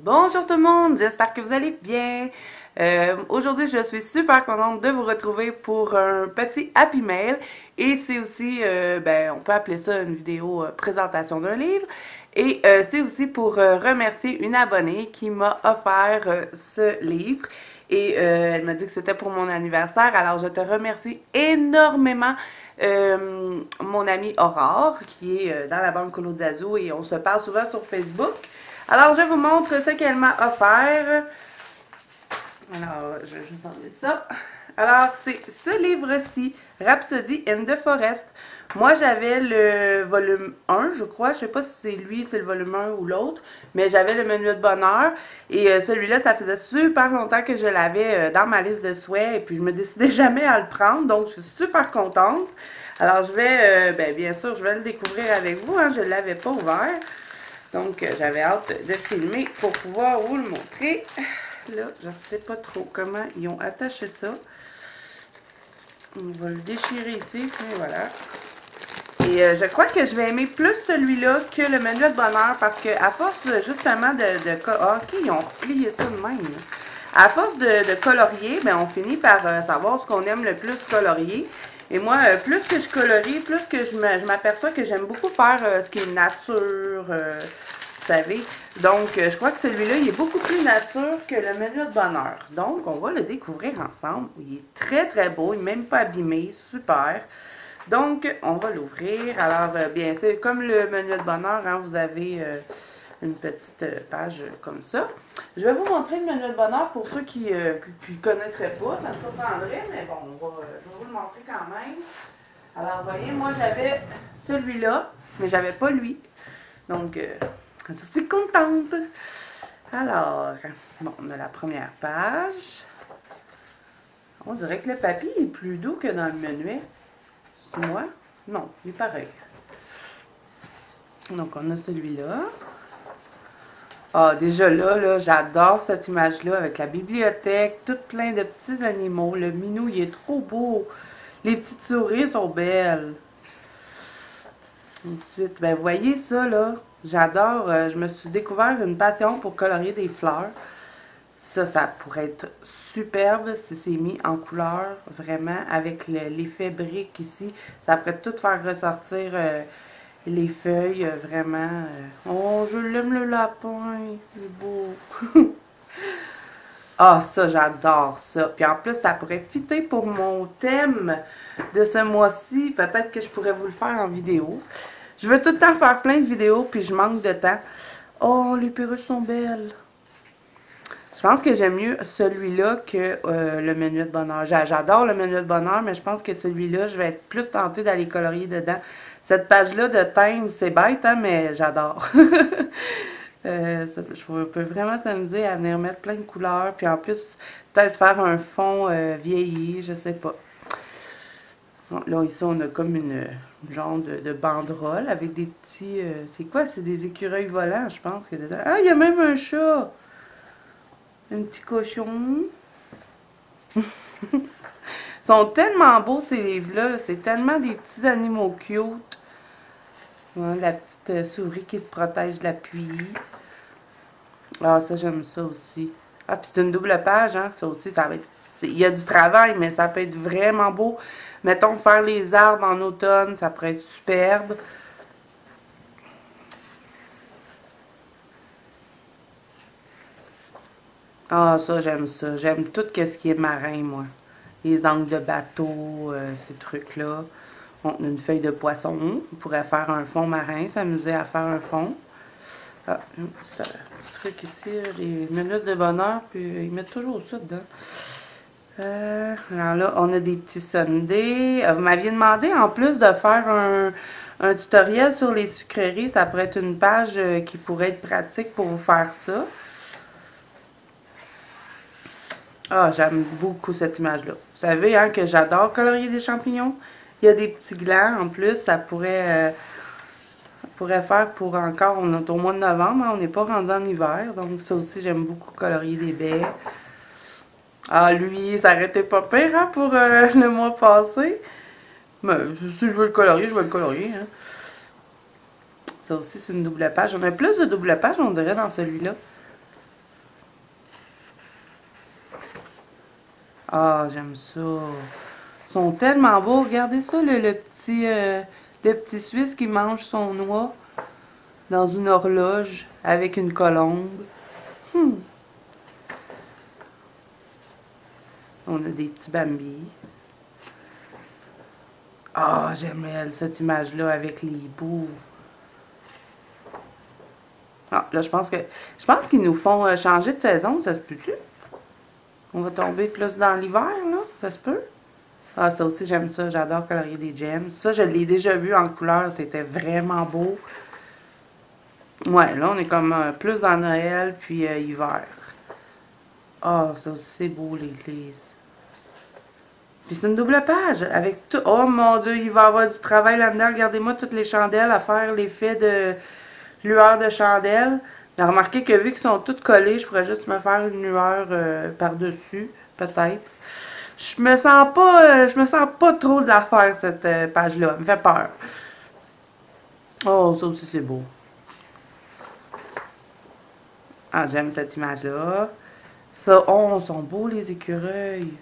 Bonjour tout le monde, j'espère que vous allez bien. Aujourd'hui, je suis super contente de vous retrouver pour un petit Happy Mail et c'est aussi, on peut appeler ça une vidéo présentation d'un livre et c'est aussi pour remercier une abonnée qui m'a offert ce livre et elle m'a dit que c'était pour mon anniversaire, alors je te remercie énormément. Mon amie Aurore qui est dans la banque Colo d'Azou et on se parle souvent sur Facebook. Alors, je vous montre ce qu'elle m'a offert. Alors, je vais juste enlever ça. Alors, c'est ce livre-ci, Rhapsody in the Forest. Moi, j'avais le volume 1, je crois. Je sais pas si c'est lui, c'est le volume 1 ou l'autre. Mais j'avais le menu de bonheur. Et celui-là, ça faisait super longtemps que je l'avais dans ma liste de souhaits. Et puis, je me décidais jamais à le prendre. Donc, je suis super contente. Alors, je vais, bien sûr, je vais le découvrir avec vous. Hein, je ne l'avais pas ouvert. Donc, j'avais hâte de filmer pour pouvoir vous le montrer. Là, je ne sais pas trop comment ils ont attaché ça. On va le déchirer ici, et voilà. Et je crois que je vais aimer plus celui-là que le manuel de bonheur parce que à force justement ok, ils ont replié ça de même. À force de colorier, on finit par savoir ce qu'on aime le plus colorier. Et moi, plus que je colorie, plus que je m'aperçois que j'aime beaucoup faire ce qui est nature, vous savez. Donc, je crois que celui-là, il est beaucoup plus nature que le menu de bonheur. Donc, on va le découvrir ensemble. Il est très, très beau. Il n'est même pas abîmé. Super. Donc, on va l'ouvrir. Alors, bien, c'est comme le menu de bonheur, hein, vous avez une petite page comme ça. Je vais vous montrer le menu de bonheur pour ceux qui ne connaîtraient pas. Ça me surprendrait, mais bon, je vais vous le montrer quand même. Alors, vous voyez, moi, j'avais celui-là, mais j'avais pas lui. Donc, je suis contente. Alors, bon, on a la première page. On dirait que le papier est plus doux que dans le menuet. C'est moi? Non, il est pareil. Donc, on a celui-là. Ah, déjà là, j'adore cette image-là avec la bibliothèque, tout plein de petits animaux. Le minou, il est trop beau. Les petites souris sont belles. Ensuite, vous voyez ça, là. J'adore. Je me suis découvert une passion pour colorier des fleurs. Ça pourrait être superbe si c'est mis en couleur, vraiment, avec l'effet brique ici. Ça pourrait tout faire ressortir les feuilles, vraiment. Oh, je l'aime le lapin, il est beau. Ah, ça, j'adore ça. Puis en plus, ça pourrait fitter pour mon thème de ce mois-ci. Peut-être que je pourrais vous le faire en vidéo. Je veux tout le temps faire plein de vidéos, puis je manque de temps. Oh, les perruches sont belles. Je pense que j'aime mieux celui-là que le menu de bonheur. J'adore le menu de bonheur, mais je pense que celui-là, je vais être plus tentée d'aller colorier dedans. Cette page-là de thème, c'est bête, hein, mais j'adore. Je peux vraiment s'amuser à venir mettre plein de couleurs, puis en plus, peut-être faire un fond vieilli, je sais pas. Bon, là, ici, on a comme une genre de banderole avec des petits... c'est quoi? C'est des écureuils volants, je pense, que dedans. Ah, il y a même un chat! Un petit cochon. Ils sont tellement beaux, ces livres-là. C'est tellement des petits animaux cute. Ouais, la petite souris qui se protège de la pluie. Ah, ça, j'aime ça aussi. Ah, puis c'est une double page, hein. Ça aussi, ça va être... Il y a du travail, mais ça peut être vraiment beau. Mettons, faire les arbres en automne, ça pourrait être superbe. Ah, ça, j'aime ça. J'aime tout ce qui est marin, moi. Les angles de bateau, ces trucs-là. On a une feuille de poisson. On pourrait faire un fond marin, s'amuser à faire un fond. Ah, un petit truc ici, les minutes de bonheur, puis ils mettent toujours ça dedans. Alors là, on a des petits sundaes. Vous m'aviez demandé en plus de faire un tutoriel sur les sucreries. Ça pourrait être une page qui pourrait être pratique pour vous faire ça. Ah, j'aime beaucoup cette image-là. Vous savez hein, que j'adore colorier des champignons. Il y a des petits glands en plus. Ça pourrait faire pour encore, on est au mois de novembre. Hein, on n'est pas rendu en hiver. Donc ça aussi, j'aime beaucoup colorier des baies. Ah, lui, ça arrêtait pas pire hein, pour le mois passé. Mais si je veux le colorier, je vais le colorier. Hein. Ça aussi, c'est une double page. On a plus de double page, on dirait, dans celui-là. Ah, j'aime ça. Ils sont tellement beaux. Regardez ça, le petit Suisse qui mange son noix dans une horloge avec une colombe. Hmm. On a des petits Bambi. Ah, j'aime cette image-là avec les bouts. Ah, là, je pense qu'ils nous font changer de saison, ça se peut-tu? On va tomber plus dans l'hiver, là? Ça se peut? Ah, ça aussi, j'aime ça. J'adore colorier des gems. Ça, je l'ai déjà vu en couleur. C'était vraiment beau. Ouais, là, on est comme plus dans Noël, puis hiver. Ah, ça aussi, c'est beau, l'église. Puis c'est une double page avec tout. Oh mon Dieu, il va y avoir du travail là-dedans. Regardez-moi toutes les chandelles à faire l'effet de lueur de chandelle. Mais remarquez que vu qu'ils sont toutes collées, je pourrais juste me faire une lueur par-dessus, peut-être. Je me sens pas trop de la faire, cette page-là. Elle me fait peur. Oh, ça aussi, c'est beau. Ah, j'aime cette image-là. Ça, oh, sont beaux, les écureuils.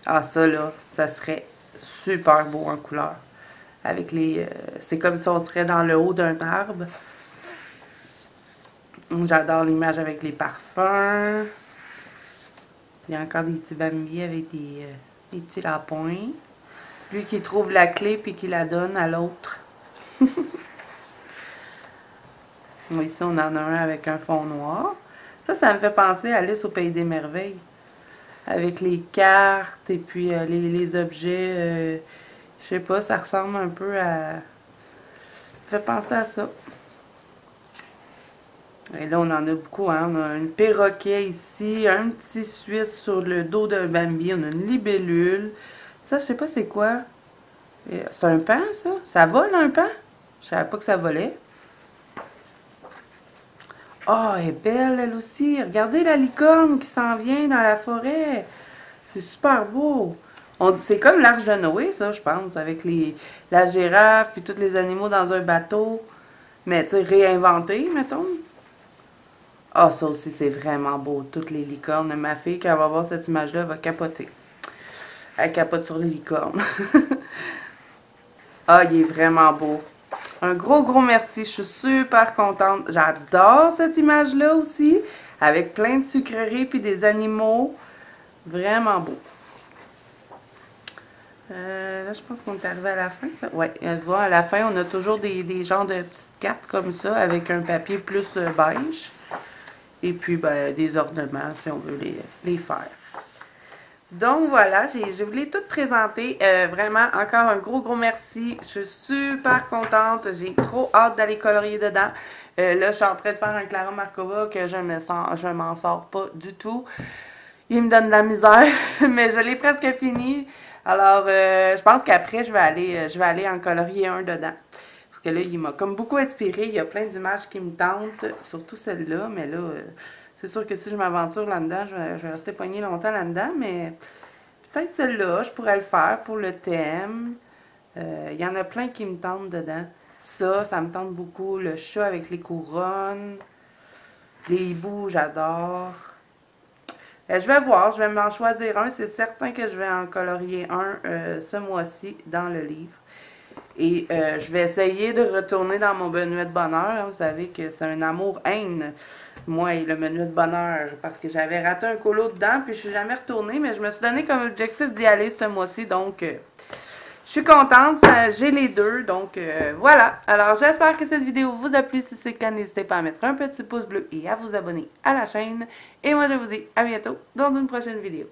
Ah, ça, là, ça serait super beau en couleur. Avec les... c'est comme si on serait dans le haut d'un arbre. J'adore l'image avec les parfums. Il y a encore des petits Bambi avec des petits lapins. Lui qui trouve la clé puis qui la donne à l'autre. Ici, on en a un avec un fond noir. Ça me fait penser à Alice au Pays des Merveilles. Avec les cartes et puis les objets. Je sais pas, ça ressemble un peu à... Ça fait penser à ça. Et là, on en a beaucoup, hein. On a un perroquet ici, un petit Suisse sur le dos d'un Bambi, on a une libellule. Ça, je sais pas c'est quoi. C'est un paon, ça? Ça vole, un paon? Je savais pas que ça volait. Ah, oh, elle est belle, elle aussi. Regardez la licorne qui s'en vient dans la forêt. C'est super beau. C'est comme l'Arche de Noé, ça, je pense, avec la girafe et tous les animaux dans un bateau. Mais, tu sais, réinventé, mettons. Ah, ça aussi, c'est vraiment beau. Toutes les licornes. Ma fille, quand elle va voir cette image-là, elle va capoter. Elle capote sur les licornes. Ah, il est vraiment beau. Un gros, gros merci. Je suis super contente. J'adore cette image-là aussi. Avec plein de sucreries puis des animaux. Vraiment beau. Là, je pense qu'on est arrivé à la fin. Oui, à la fin, on a toujours des genres de petites cartes comme ça avec un papier plus beige. Et puis, ben, des ornements si on veut les faire. Donc, voilà, je voulais tout présenter. Vraiment, encore un gros, gros merci. Je suis super contente. J'ai trop hâte d'aller colorier dedans. Là, je suis en train de faire un Clara Markova que je m'en sors pas du tout. Il me donne de la misère, mais je l'ai presque fini. Alors, je pense qu'après, je vais aller en colorier un dedans. Parce que là, il m'a comme beaucoup inspiré. Il y a plein d'images qui me tentent, surtout celle-là. Mais là, c'est sûr que si je m'aventure là-dedans, je vais rester poignée longtemps là-dedans. Mais peut-être celle-là, je pourrais le faire pour le thème. Il y en a plein qui me tentent dedans. Ça me tente beaucoup. Le chat avec les couronnes. Les hiboux, j'adore. Je vais voir, je vais m'en choisir un. C'est certain que je vais en colorier un ce mois-ci dans le livre. Et je vais essayer de retourner dans mon menuet de bonheur. Vous savez que c'est un amour-haine, moi et le menuet de bonheur. Parce que j'avais raté un colo dedans, puis je suis jamais retournée. Mais je me suis donné comme objectif d'y aller ce mois-ci. Donc, je suis contente, j'ai les deux, donc voilà. Alors, j'espère que cette vidéo vous a plu. Si c'est le cas, n'hésitez pas à mettre un petit pouce bleu et à vous abonner à la chaîne. Et moi, je vous dis à bientôt dans une prochaine vidéo.